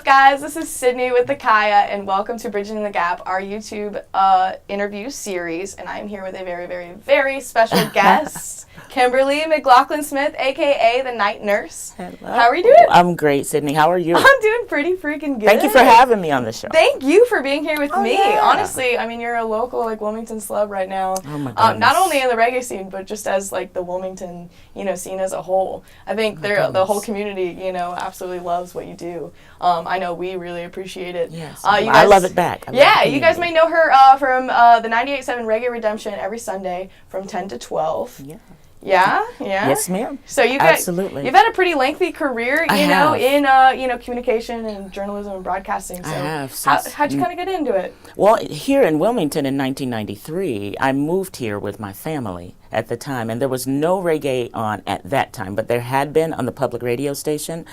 guys? This is Sidnie with the Kaya, and welcome to Bridging the Gap, our YouTube interview series. And I'm here with a very, very, very special guest, Kimberly McSmith, aka the Night Nurse. Hello. How are you doing? I'm great, Sidnie. How are you? I'm doing pretty freaking good. Thank you for having me on the show. Thank you for being here with me. Yeah. Honestly, I mean, you're a local Wilmington celeb right now. Oh my goodness. Not only in the reggae scene, but just as the Wilmington, scene as a whole. I think the whole community, absolutely loves what you do. I know we really appreciate it. Yes, I love it back. You guys may know her from the 98.7 Reggae Redemption every Sunday from 10 to 12. Yeah. Yeah. Yes, ma'am. So you've had a pretty lengthy career, in communication and journalism and broadcasting. So I have. How'd you kind of get into it? Well, here in Wilmington in 1993, I moved here with my family at the time, and there was no reggae on at that time, but there had been on the public radio station,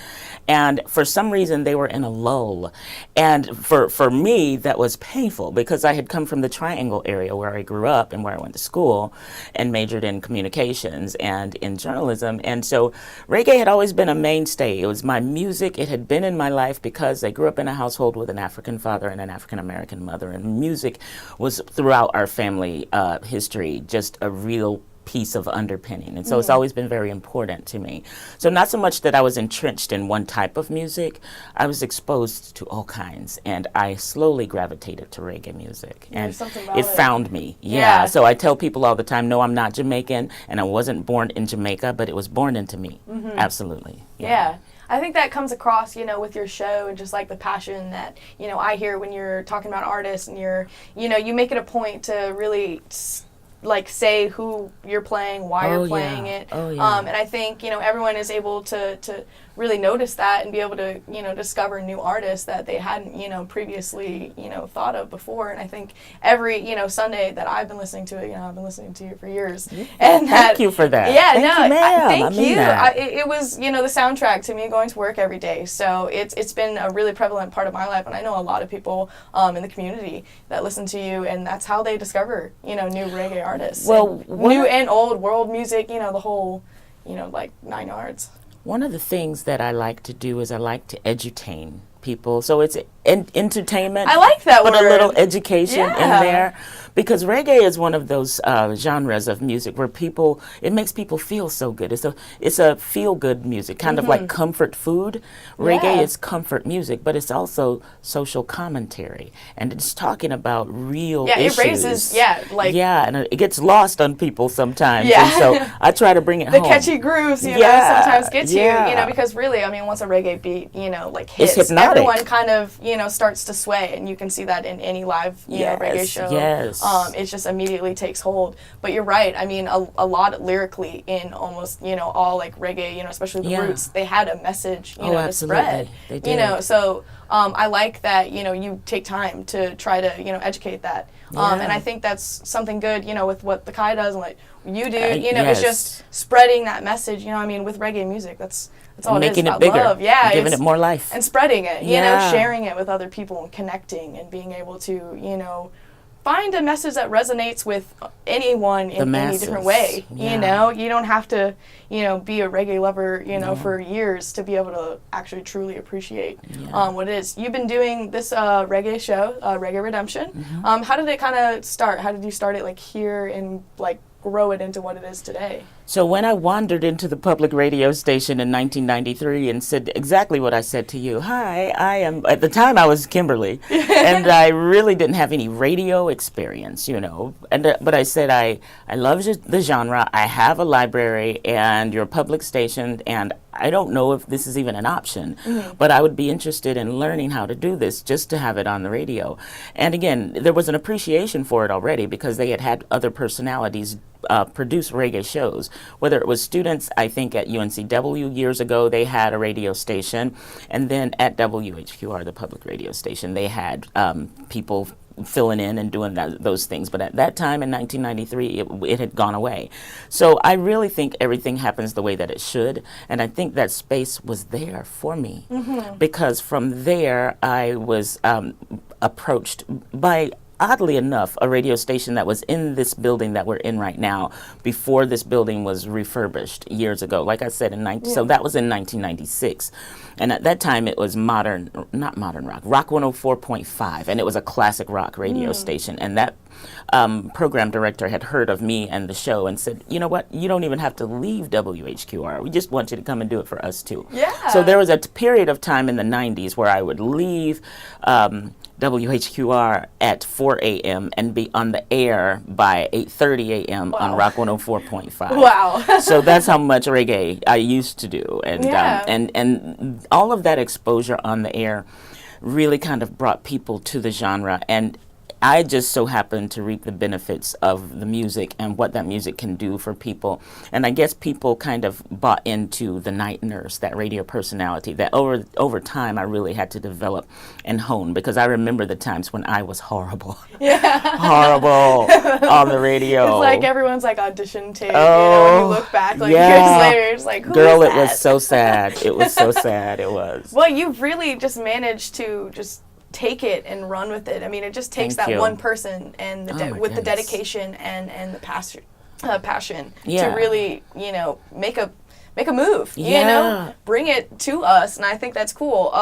and for some reason they were in a lull. And for me, that was painful because I had come from the Triangle area where I grew up and where I went to school and majored in communications and in journalism, and so reggae had always been a mainstay. It was my music. It had been in my life because I grew up in a household with an African father and an African American mother, and music was throughout our family history just a real piece of underpinning, and so it's always been very important to me. So not so much that I was entrenched in one type of music, I was exposed to all kinds, and I slowly gravitated to reggae music, and it found me. Yeah. So I tell people all the time, no, I'm not Jamaican, and I wasn't born in Jamaica, but it was born into me. Absolutely. Yeah. I think that comes across, with your show, and just the passion that, I hear when you're talking about artists, and you make it a point to really say who you're playing, why you're playing it. And I think, everyone is able to really notice that and be able to, discover new artists that they hadn't, previously, thought of before. And I think every, Sunday that I've been listening to it, I've been listening to you for years. And thank you for that. Yeah, thank you, ma'am. Thank you. It was, the soundtrack to me going to work every day. So it's been a really prevalent part of my life. And I know a lot of people in the community that listen to you, and that's how they discover, new reggae artists. Well, new and old, world music, the whole, 9 yards. One of the things that I like to do is I like to edutain people. So it's entertainment. I like that word. But a little education in there. Because reggae is one of those genres of music where it makes people feel so good. It's a feel-good music, kind of like comfort food. Reggae is comfort music, but it's also social commentary. And it's talking about real issues. It raises, and it gets lost on people sometimes. Yeah. And so I try to bring it home. The catchy grooves, sometimes get you, because really, once a reggae beat, hits, it's hypnotic. Everyone kind of, starts to sway, and you can see that in any live, reggae show. Yes. It just immediately takes hold. But you're right. A lot lyrically in almost, all reggae, especially the roots, they had a message, to spread. They did. So I like that, you take time to try to, educate that. And I think that's something good, with what the Kai does and what you do, it's just spreading that message, with reggae music. That's all making it is about bigger, love. Yeah, giving it more life. And spreading it, sharing it with other people and connecting and being able to, find a message that resonates with anyone in any different way. You don't have to, be a reggae lover, for years to be able to actually truly appreciate what it is. You've been doing this reggae show, Reggae Redemption. How did it kind of start? How did you start it here and grow it into what it is today? So when I wandered into the public radio station in 1993 and said exactly what I said to you, hi, I am, at the time I was Kimberly, and I really didn't have any radio experience, but I said, I love the genre, I have a library, and you're a public station, and I don't know if this is even an option, but I would be interested in learning how to do this just to have it on the radio. And again, there was an appreciation for it already because they had other personalities produce reggae shows. Whether it was students, I think at UNCW years ago, they had a radio station, and then at WHQR, the public radio station, they had people filling in and doing those things. But at that time in 1993, it had gone away. So I really think everything happens the way that it should, and I think that space was there for me because from there I was approached by oddly enough, a radio station that was in this building that we're in right now before this building was refurbished years ago. Like I said, so that was in 1996. And at that time, it was not modern rock, Rock 104.5, and it was a classic rock radio station. And that program director had heard of me and the show and said, you know what, you don't even have to leave WHQR. We just want you to come and do it for us too. Yeah. So there was a period of time in the 90s where I would leave WHQR at 4 a.m. and be on the air by 8:30 a.m. on Rock 104.5. Wow. So that's how much reggae I used to do. And, and all of that exposure on the air really kind of brought people to the genre. And I just so happened to reap the benefits of the music and what that music can do for people. And I guess people kind of bought into the night nurse, that radio personality, that over time I really had to develop and hone, because I remember the times when I was horrible. Yeah. Horrible on the radio. It's like everyone's like audition tape, when you look back like years later, it's like, who Girl, is it was so sad. It was so sad. It was. Well, you've really just managed to just take it and run with it. I mean, it just takes that one person and the dedication and the passion to really, make a move, bring it to us. And I think that's cool.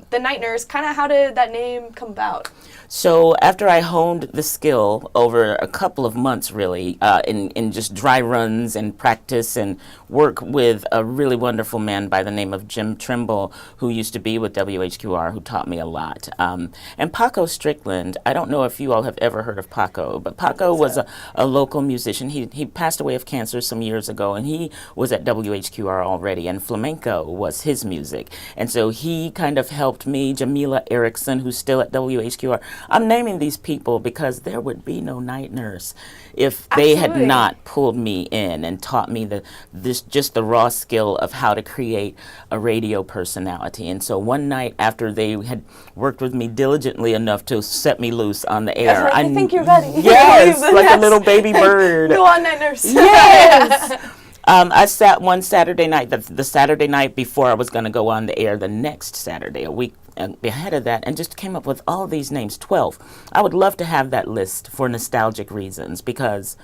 The Night Nurse, kind of how did that name come about? So after I honed the skill over a couple of months, really, in just dry runs and practice and work with a really wonderful man by the name of Jim Trimble, who used to be with WHQR, who taught me a lot. And Paco Strickland, I don't know if you all have ever heard of Paco, but Paco was a local musician. He passed away of cancer some years ago, and he was at WHQR already, and flamenco was his music. And so he kind of helped me. Jamila Erickson, who's still at WHQR. I'm naming these people because there would be no Night Nurse if they had not pulled me in and taught me just the raw skill of how to create a radio personality. And so one night after they had worked with me diligently enough to set me loose on the air, I think you're ready. Yes, like a little baby bird. Go on, Night Nurse. Yes. I sat one Saturday night, the Saturday night before I was going to go on the air the next Saturday, a week ahead of that, and just came up with all these names, 12. I would love to have that list for nostalgic reasons, because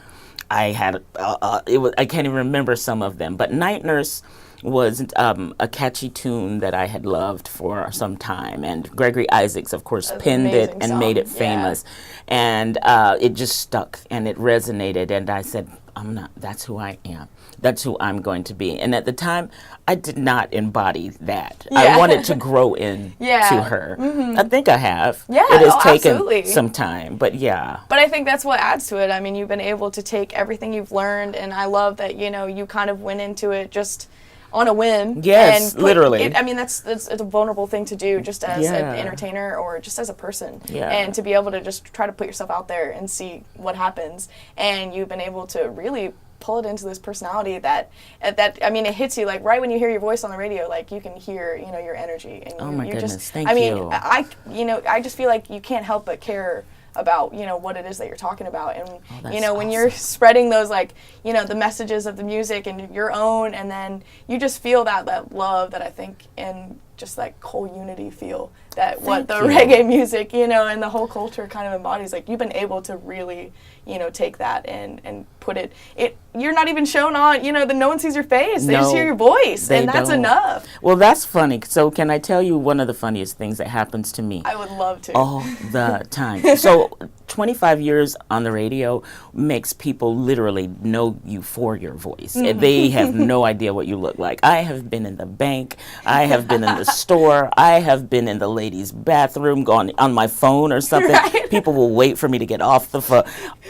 I had, I can't even remember some of them, but Night Nurse was a catchy tune that I had loved for some time, and Gregory Isaacs, of course, penned it and made it famous, and it just stuck and it resonated, and I said, that's who I am. That's who I'm going to be. And at the time, I did not embody that. I wanted to grow in to her. I think I have. Yeah, it has taken some time, but yeah. But I think that's what adds to it. I mean, you've been able to take everything you've learned, and I love that, you kind of went into it just on a whim. Yes, literally. I mean, it's a vulnerable thing to do, just as an entertainer or just as a person. Yeah. And to be able to just try to put yourself out there and see what happens. And you've been able to really pull it into this personality that I mean, it hits you like right when you hear your voice on the radio, like you can hear, your energy. And oh my goodness, just, thank you. I just feel like you can't help but care about what it is that you're talking about, and when awesome. You're spreading those the messages of the music and your own, and then you just feel that love that I think, and just like whole unity feel that what the reggae music and the whole culture kind of embodies. Like you've been able to really take that and put it you're not even shown on that no one sees your face. They just hear your voice, and that's enough. Well, that's funny. So can I tell you one of the funniest things that happens to me? I would love to. All the time. So 25 years on the radio makes people literally know you for your voice. And they have no idea what you look like. I have been in the bank. I have been in the store. I have been in the ladies' bathroom, gone on my phone or something. Right. People will wait for me to get off the phone.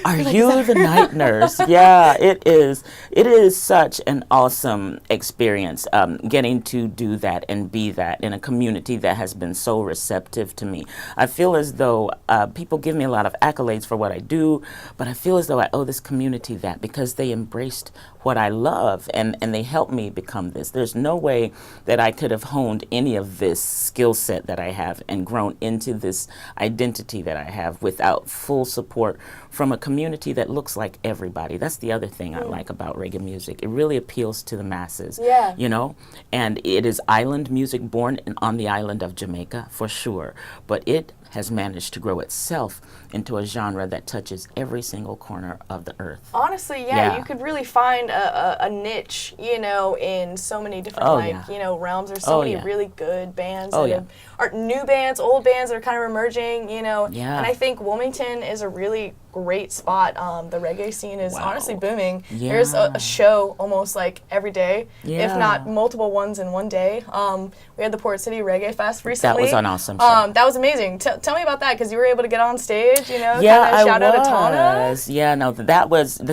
Are you the Night Nurse? Yeah, it is. It is such an awesome experience getting to do that and be that in a community that has been so receptive to me. I feel as though people give me a lot of accolades for what I do, but I feel as though I owe this community that, because they embraced what I love, and they help me become this. There's no way that I could have honed any of this skill set that I have and grown into this identity that I have without full support from a community that looks like everybody. That's the other thing I like about reggae music. It really appeals to the masses, you know, and it is island music born on the island of Jamaica for sure, but it has managed to grow itself into a genre that touches every single corner of the earth. Honestly, yeah. You could really find a niche, you know, in so many different, you know, realms. There's so many really good bands, are new bands, old bands that are kind of emerging, you know, and I think Wilmington is a really great spot. The reggae scene is honestly booming. There's a show almost like every day, if not multiple ones in one day. We had the Port City Reggae Fest recently. That was an awesome show. That was amazing. Tell me about that, because you were able to get on stage, you know, yeah, kind of shout out to Tana. Yeah, no,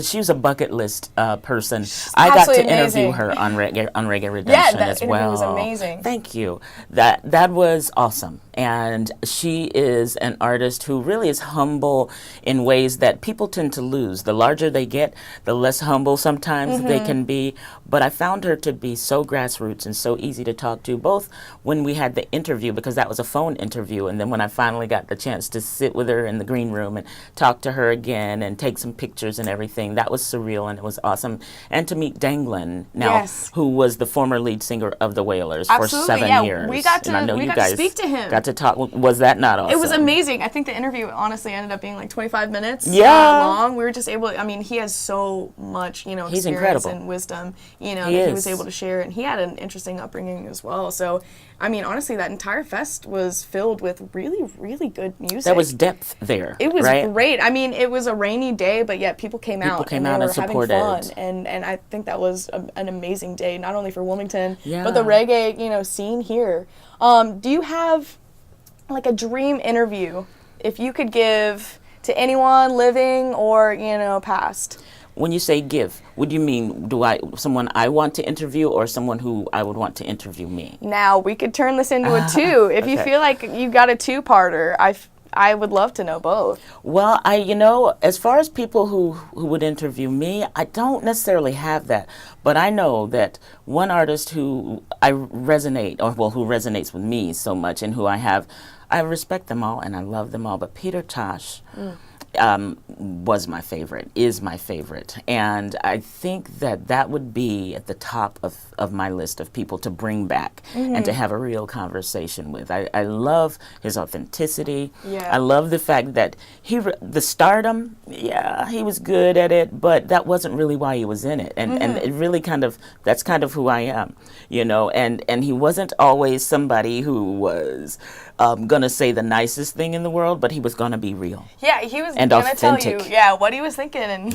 she was a bucket list person. I got to interview her on Reggae Redemption as well. It was amazing. Thank you. That was awesome. And she is an artist who really is humble in ways that people tend to lose. The larger they get, the less humble sometimes they can be. But I found her to be so grassroots and so easy to talk to, both when we had the interview, because that was a phone interview, and then when I finally got the chance to sit with her in the green room and talk to her again and take some pictures and everything. That was surreal and it was awesome. And to meet Danglin now, who was the former lead singer of the Wailers for 7 years. We got to speak to him. Got to talk. Was that not awesome? It was amazing. I think the interview honestly ended up being like 25 minutes long. We were just able to, I mean, he has so much, you know, experience and wisdom, you know, that he was able to share, and he had an interesting upbringing as well. So, I mean, honestly, that entire fest was filled with really, really good music. There was depth there. It was great. I mean, it was a rainy day, but yet people came out and supported. Having fun. And I think that was an amazing day, not only for Wilmington, but the reggae, you know, scene here. Do you have like a dream interview if you could give to anyone living or, you know, past? When you say give, would you mean someone I want to interview or someone who I would want to interview me? Now, we could turn this into a two. If you feel like you got a two-parter, I would love to know both. Well, you know, as far as people who would interview me, I don't necessarily have that. But I know that one artist who who resonates with me so much and who I respect them all and I love them all, but Peter Tosh was my favorite, is my favorite. And I think that would be at the top of my list of people to bring back and to have a real conversation with. I love his authenticity. I love the fact that the stardom, he was good at it, but that wasn't really why he was in it. And it really that's kind of who I am, you know, and he wasn't always somebody who was going to say the nicest thing in the world, but he was going to be real. Yeah, he was going to tell you, what he was thinking. And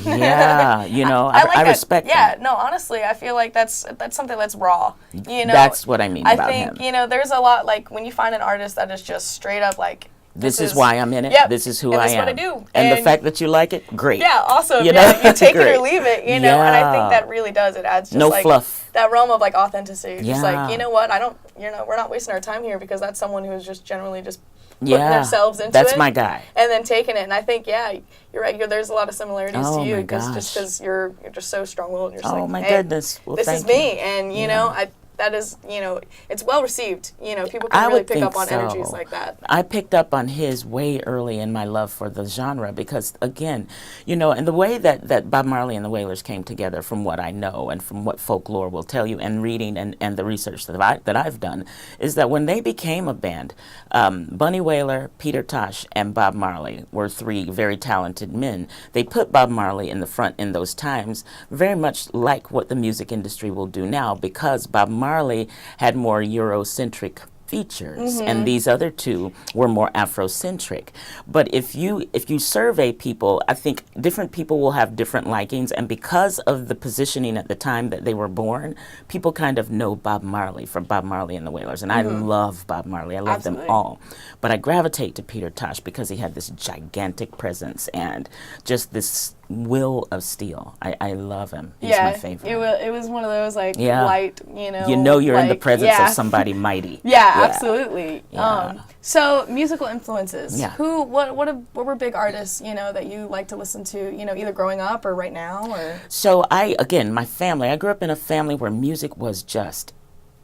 you know, I respect that. Yeah, no, honestly, I feel like that's something that's raw. You know, that's what I mean about him. I think, you know, there's a lot, like, when you find an artist that is just straight up like, this is why I'm in it. This is who I am. This is what I do. And the fact that you like it, great. Yeah, awesome. You take it or leave it, you know, and I think that really does. It adds just no fluff. That realm of like authenticity. Just like, you know what, we're not wasting our time here because that's someone who's just generally just putting themselves into it. That's my guy. And then taking it. And I think, you're right. There's a lot of similarities to you because you're just so strong-willed. And you're just like, my goodness. Well, this is me. And, you know, that is, you know, it's well received. You know, people can really pick up on energies like that. I picked up on his way early in my love for the genre because, again, you know, and the way that Bob Marley and the Wailers came together, from what I know and from what folklore will tell you and reading and the research that I've done, is that when they became a band, Bunny Wailer, Peter Tosh, and Bob Marley were three very talented men. They put Bob Marley in the front in those times, very much like what the music industry will do now, because Bob Marley had more Eurocentric features, and these other two were more Afrocentric. But if you survey people, I think different people will have different likings, and because of the positioning at the time that they were born, people kind of know Bob Marley for Bob Marley and the Wailers, and I love Bob Marley. I love them all. But I gravitate to Peter Tosh because he had this gigantic presence and just this will of steel. I love him. He's my favorite. It was one of those like light, you're in the presence of somebody mighty. Absolutely. Yeah. So musical influences. Yeah. What were big artists, that you like to listen to, either growing up or right now, or? So my family, I grew up in a family where music was just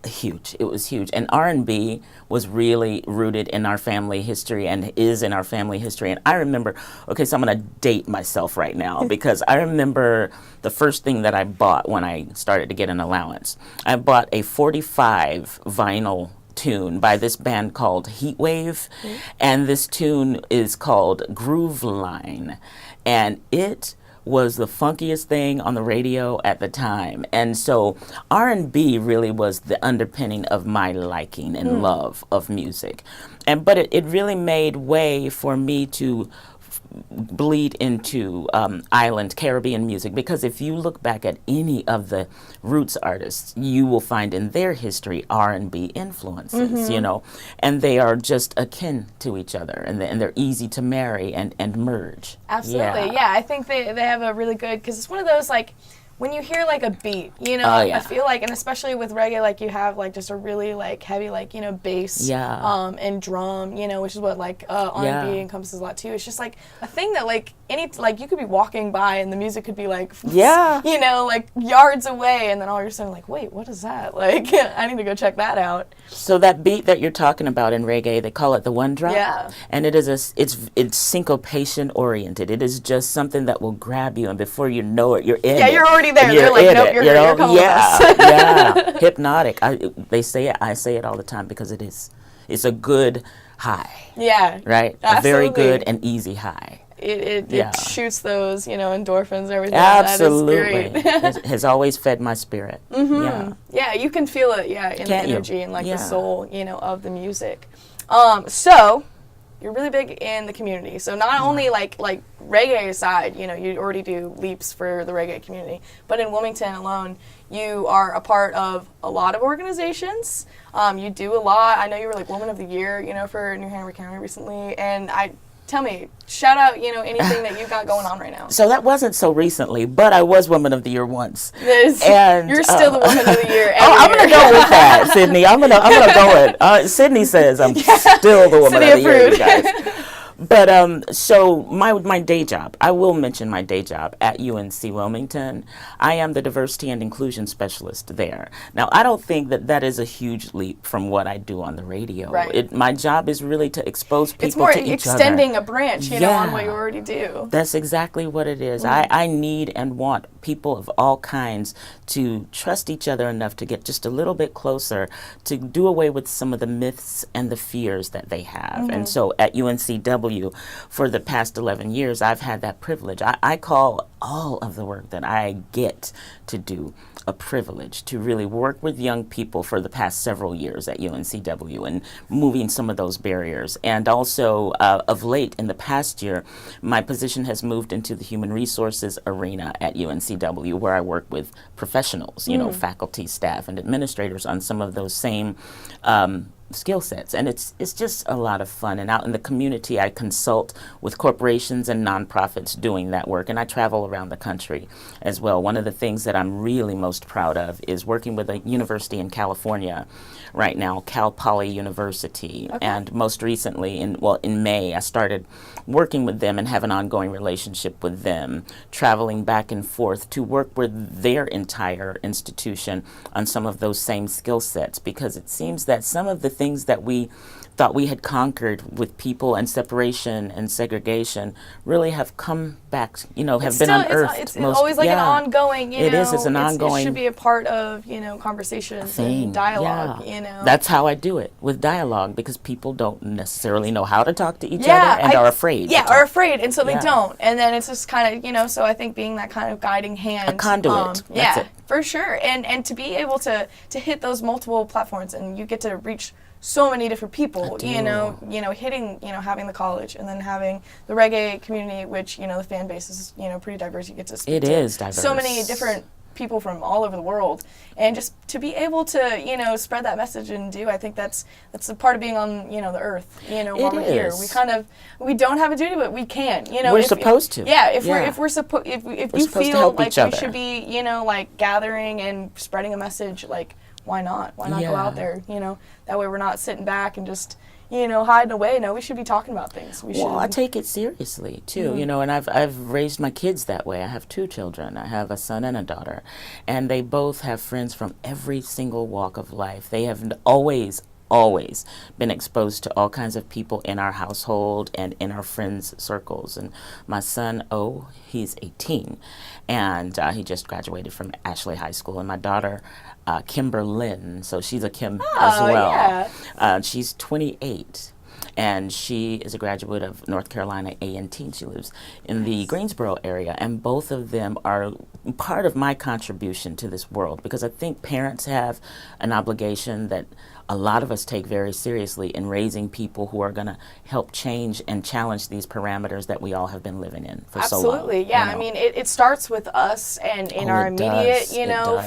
huge. It was huge. And R&B was really rooted in our family history and is in our family history. And I remember, so I'm going to date myself right now because I remember the first thing that I bought when I started to get an allowance. I bought a 45 vinyl tune by this band called Heatwave, and this tune is called Groove Line, and it was the funkiest thing on the radio at the time. And so R&B really was the underpinning of my liking and love of music. But it really made way for me to bleed into island Caribbean music, because if you look back at any of the roots artists, you will find in their history R&B influences, and they are just akin to each other, and they're easy to marry and merge. Absolutely, yeah. I think they have a really good, because it's one of those like, when you hear like a beat, I feel like, and especially with reggae, like you have like just a really like heavy like, bass and drum, which is what like R&B encompasses a lot too. It's just like a thing that like you could be walking by and the music could be like, like yards away, and then all of a sudden like, wait, what is that? Like, I need to go check that out. So that beat that you're talking about in reggae, they call it the one drop. Yeah. And it is it's syncopation oriented. It is just something that will grab you, and before you know it, you're in it. Yeah, you're already there. They're like, nope, you're coming with us. Hypnotic. They say it. I say it all the time because it is. It's a good high. Yeah. Right. Absolutely. A very good and easy high. It shoots those, endorphins and everything. Absolutely. That is great. It has always fed my spirit. Mm-hmm. Yeah, you can feel it. In the energy and like the soul, of the music. So you're really big in the community. So not only like reggae aside, you already do leaps for the reggae community, but in Wilmington alone, you are a part of a lot of organizations. You do a lot. I know you were like Woman of the Year, for New Hanover County recently, and tell me, shout out, anything that you got going on right now. So that wasn't so recently, but I was Woman of the Year once. And you're still the Woman of the Year. I'm going to go with that, Sidnie. I'm gonna go with. Sidnie says I'm still the Woman of the Year, you guys. But so my day job, I will mention my day job at UNC Wilmington. I am the diversity and inclusion specialist there. Now, I don't think that is a huge leap from what I do on the radio. Right. My job is really to expose people to each other. It's more extending a branch, on what you already do. That's exactly what it is. I need and want people of all kinds to trust each other enough to get just a little bit closer, to do away with some of the myths and the fears that they have. And so at UNCW, for the past 11 years, I've had that privilege. I call all of the work that I get to do a privilege, to really work with young people for the past several years at UNCW and moving some of those barriers. And also, of late, in the past year, my position has moved into the human resources arena at UNCW, where I work with professionals, faculty, staff, and administrators on some of those same skill sets, and it's just a lot of fun. And out in the community, I consult with corporations and nonprofits doing that work, and I travel around the country as well. One of the things that I'm really most proud of is working with a university in California right now, Cal Poly University, and most recently in May, I started working with them and have an ongoing relationship with them, traveling back and forth to work with their entire institution on some of those same skill sets, because it seems that some of the things that we thought we had conquered with people and separation and segregation really have come back, have been unearthed. It's always like an ongoing, It is. It's an ongoing. It should be a part of, conversations and dialogue, That's how I do it, with dialogue, because people don't necessarily know how to talk to each other and are afraid. Are afraid, and so they don't. And then it's just kind of, so I think being that kind of guiding hand. A conduit. That's it. For sure. And to be able to hit those multiple platforms, and you get to reach so many different people, hitting, having the college and then having the reggae community, which, the fan base is, pretty diverse. You get to speak to is diverse. So many different people from all over the world, and just to be able to, you know, spread that message and do, I think that's a part of being on, you know, the earth, you know, while we're here. We don't have a duty, but we can, you know. We're supposed to. Yeah, if you feel like we should be, you know, like gathering and spreading a message, like, why not? Why not go out there, you know? That way we're not sitting back and just, you know, hiding away. No, we should be talking about things. Well, I take it seriously too, you know, and I've raised my kids that way. I have 2 children. I have a son and a daughter, and they both have friends from every single walk of life. They have always been exposed to all kinds of people in our household and in our friends' circles. And my son, he's 18, and he just graduated from Ashley High School. And my daughter, Kimberly, so she's a Kim as well. Yeah. She's 28. And she is a graduate of North Carolina A&T, and she lives in the Greensboro area. And both of them are part of my contribution to this world, because I think parents have an obligation that a lot of us take very seriously in raising people who are going to help change and challenge these parameters that we all have been living in for so long. Absolutely, yeah. You know? I mean, it starts with us and in our immediate, you know,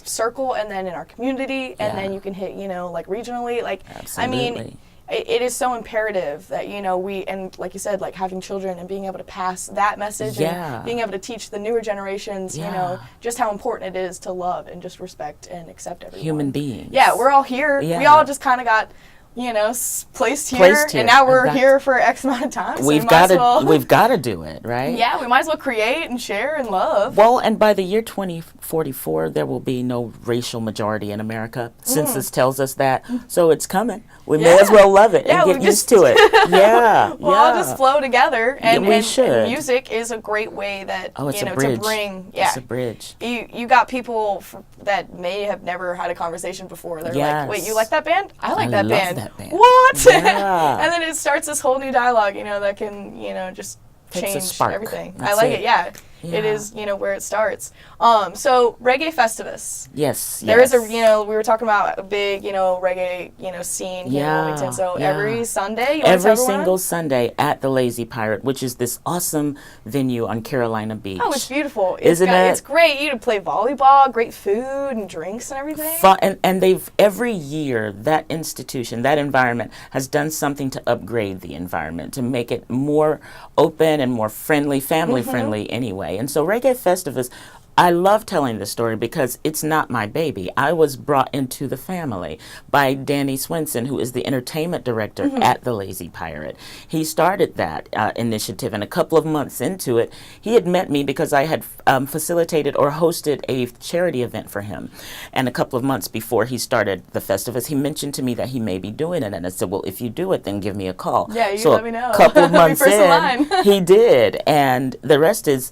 circle, and then in our community, and then you can hit, you know, like regionally. Like, absolutely. I mean, it is so imperative that, you know, and like you said, like having children and being able to pass that message and being able to teach the newer generations, you know, just how important it is to love and just respect and accept everyone. Human beings. Yeah, we're all here. Yeah. We all just kind of got, you know, placed here, and now we're here for X amount of time. So we've got to do it, right? Yeah, we might as well create and share and love. Well, and by the year 2044, there will be no racial majority in America. Census tells us that, so it's coming. We may as well love it and get used to it. Yeah, we'll all just flow together, and we should. And music is a great way that you know to bring. Yeah, it's a bridge. You got people that may have never had a conversation before. They're like, "Wait, you like that band? I like that band. What?" Yeah. And then it starts this whole new dialogue, you know, that can, you know, just change everything. I like it. Yeah. It is, you know, where it starts. So Reggae Festivus. Yes. There is a, you know, we were talking about a big, you know, reggae, you know, scene here in Wilmington. So every Sunday, every single Sunday at the Lazy Pirate, which is this awesome venue on Carolina Beach. Oh, it's beautiful. Isn't it? It's great. You can play volleyball, great food and drinks and everything. Fun, and they've every year that institution, that environment has done something to upgrade the environment to make it more open and more friendly, family friendly anyway. And so Reggae Festivus, I love telling this story because it's not my baby. I was brought into the family by Danny Swinson, who is the entertainment director at the Lazy Pirate. He started that initiative, and a couple of months into it, he had met me because I had facilitated or hosted a charity event for him. And a couple of months before he started the Festivus, he mentioned to me that he may be doing it, and I said, well, if you do it, then give me a call. Yeah, you let me know. A couple of months in, he did, and the rest is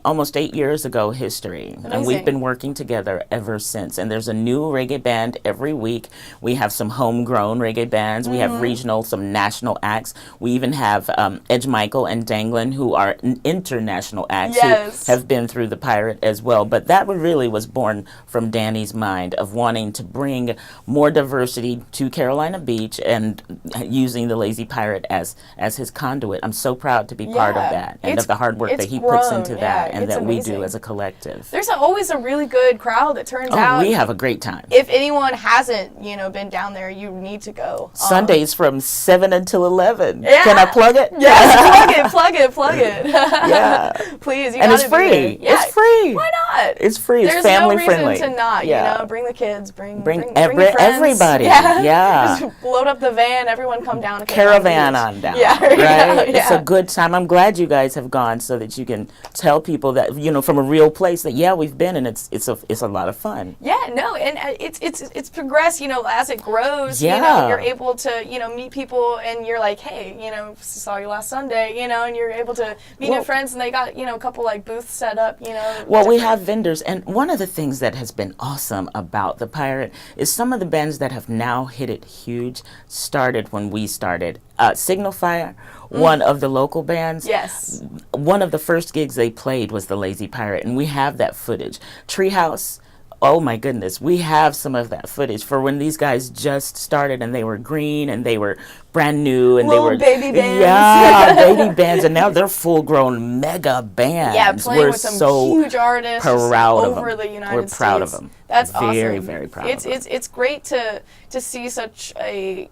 almost 8 years ago history. Amazing. And we've been working together ever since. And there's a new reggae band every week. We have some homegrown reggae bands. We have regional, some national acts. We even have Edge Michael and Danglin, who are international acts who have been through the Pirate as well. But that really was born from Danny's mind of wanting to bring more diversity to Carolina Beach and using the Lazy Pirate as his conduit. I'm so proud to be part of that and of the hard work that he puts into that and that we do as a collective. There's always a really good crowd that turns out. We have a great time. If anyone hasn't, you know, been down there, you need to go. Sundays from 7 until 11. Yeah. Can I plug it? Yes, plug it. Yeah. Please, and it's free. It's free. Why not? It's free. It's family friendly. There's no reason to not, you know, bring the kids, bring your friends. Everybody. Yeah. Just load up the van, everyone come down. Caravan on down. Yeah. Right? It's a good time. I'm glad you guys have gone so that you can tell people that, you know, from a real place that we've been, and it's a lot of fun. Yeah, no, and it's progressed, you know, as it grows. You know, you're able to, you know, meet people, and you're like, hey, you know, saw you last Sunday, you know, and you're able to meet new friends, and they got, you know, a couple like booths set up, you know. Well, we have vendors, and one of the things that has been awesome about the Pirate is some of the bands that have now hit it huge started when we started. Signal Fire, one of the local bands. Yes. One of the first gigs they played was the Lazy Pirate, and we have that footage. Treehouse, Oh my goodness, we have some of that footage for when these guys just started and they were green and they were brand new and Little they were baby bands. Yeah, baby bands, and now they're full-grown mega bands. Yeah, playing we're with some so huge artists proud of over them. the United We're States. proud of them. That's very, awesome. very proud of them. It's great to see such a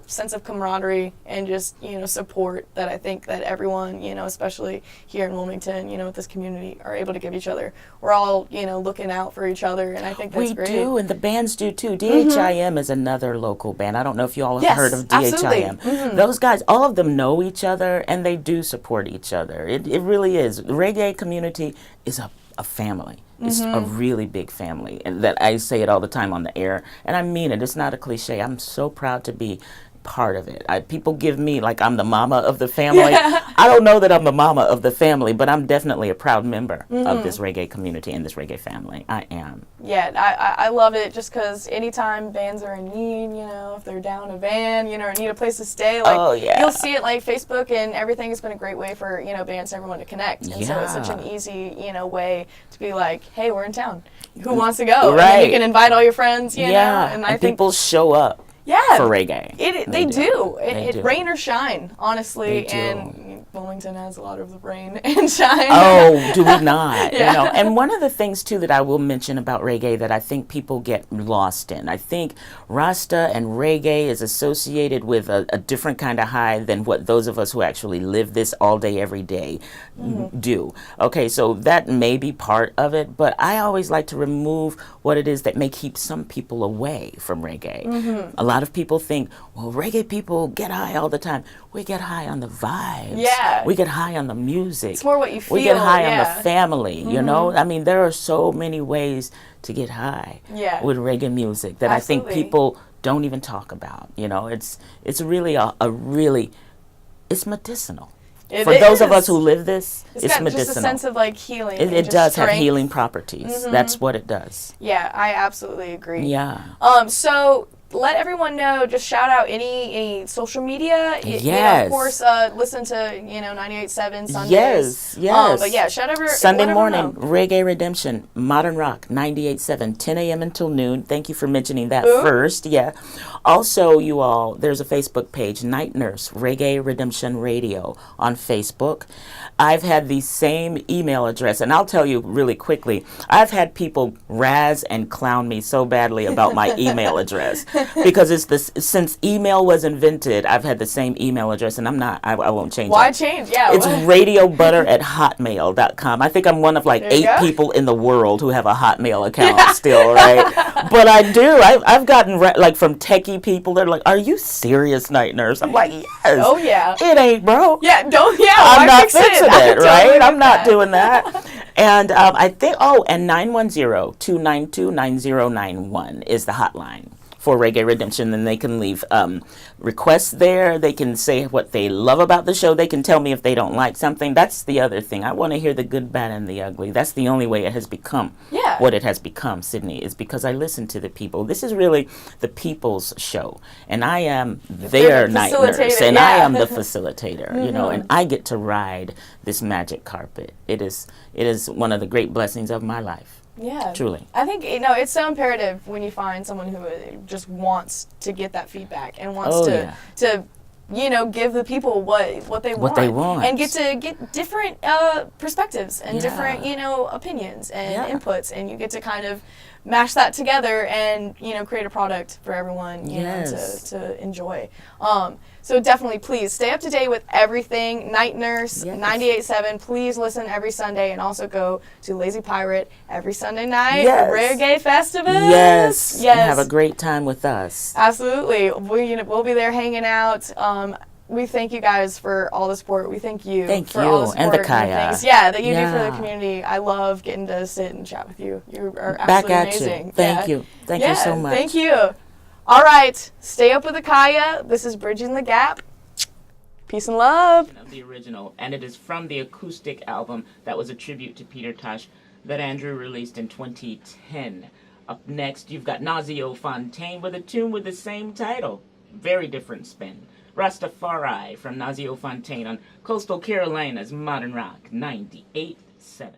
sense of camaraderie and just support that I think that everyone especially here in Wilmington with this community are able to give each other. We're all looking out for each other, and I think that's great. We do, and the bands do too. DHIM is another local band. I don't know if you all have Yes, heard of absolutely. DHIM. Those guys, all of them know each other, and they do support each other. It really is. The reggae community is a family. It's a really big family, and that I say it all the time on the air, and I mean it. It's not a cliche. I'm so proud to be part of it. People give me like I'm the mama of the family. I don't know that I'm the mama of the family, but I'm definitely a proud member of this reggae community and this reggae family. I am. Yeah, I love it just because anytime bands are in need, if they're down a van, or need a place to stay, like you'll see it like Facebook and everything has been a great way for, bands and everyone to connect. And so it's such an easy, way to be like, hey, we're in town. Who wants to go? Right. And then you can invite all your friends, you know? And I think people show up. Yeah, for reggae. They do. They do. Rain or shine, honestly. They do. And Wilmington has a lot of the rain and shine. Oh, do we not? Yeah. And one of the things too that I will mention about reggae that I think people get lost in. I think Rasta and reggae is associated with a different kind of high than what those of us who actually live this all day, every day do. Okay, so that may be part of it, but I always like to remove what it is that may keep some people away from reggae. A lot of people think, well, reggae people get high all the time. We get high on the vibes. Yeah. We get high on the music. It's more what you feel. We get high on the family, you know? I mean, there are so many ways to get high with reggae music that I think people don't even talk about. It's really it's medicinal. For those of us who live this, it's medicinal. Just a sense of like healing. It does have healing properties. That's what it does. Yeah, I absolutely agree. Yeah. So let everyone know, just shout out any social media. Yes. Of course, listen to 98.7 Sundays. Yes. But yeah, shout out Sunday morning, Reggae Redemption, Modern Rock, 98.7, 10 a.m. until noon. Thank you for mentioning that first. Yeah. Also, you all, there's a Facebook page, Night Nurse, Reggae Redemption Radio on Facebook. I've had the same email address, and I'll tell you really quickly, I've had people razz and clown me so badly about my email address. Because since email was invented, I've had the same email address, and I won't change it. Why change? Yeah. It's radiobutter@hotmail.com. I think I'm one of like 8 people in the world who have a Hotmail account still, right? But I do. I've gotten like from techie people. They're like, "Are you serious, Night Nurse?" I'm like, "Yes." Oh yeah. It ain't, bro. Yeah. Don't. Yeah. I'm not fixing it, right? Totally I'm not doing that. And I think. Oh, and 910-292-9091 is the hotline for Reggae Redemption, and they can leave requests there. They can say what they love about the show. They can tell me if they don't like something. That's the other thing. I want to hear the good, bad, and the ugly. That's the only way it has become what it has become, Sidnie, is because I listen to the people. This is really the people's show, and I am their night nurse, and I am the facilitator, and I get to ride this magic carpet. It is one of the great blessings of my life. Yeah. Truly. I think, it's so imperative when you find someone who just wants to get that feedback and wants to give the people what they want. And get to get different perspectives and different, opinions and inputs, and you get to kind of mash that together and, create a product for everyone, to enjoy. So definitely, please stay up to date with everything. Night Nurse, 98.7. Please listen every Sunday, and also go to Lazy Pirate every Sunday night. Reggae Festivus. Yes. And have a great time with us. Absolutely. We'll be there hanging out. We thank you guys for all the support. We thank you for all the support and the Kaya. that you do for the community. I love getting to sit and chat with you. You are absolutely amazing. You. Thank you. Thank you so much. Thank you. All right. Stay up with the Kaya. This is Bridging the Gap. Peace and love. Of the original, and it is from the acoustic album that was a tribute to Peter Tosh that Andrew released in 2010. Up next, you've got Nazio Fontaine with a tune with the same title. Very different spin. Rastafari from Nazio Fontaine on Coastal Carolina's Modern Rock 98.7.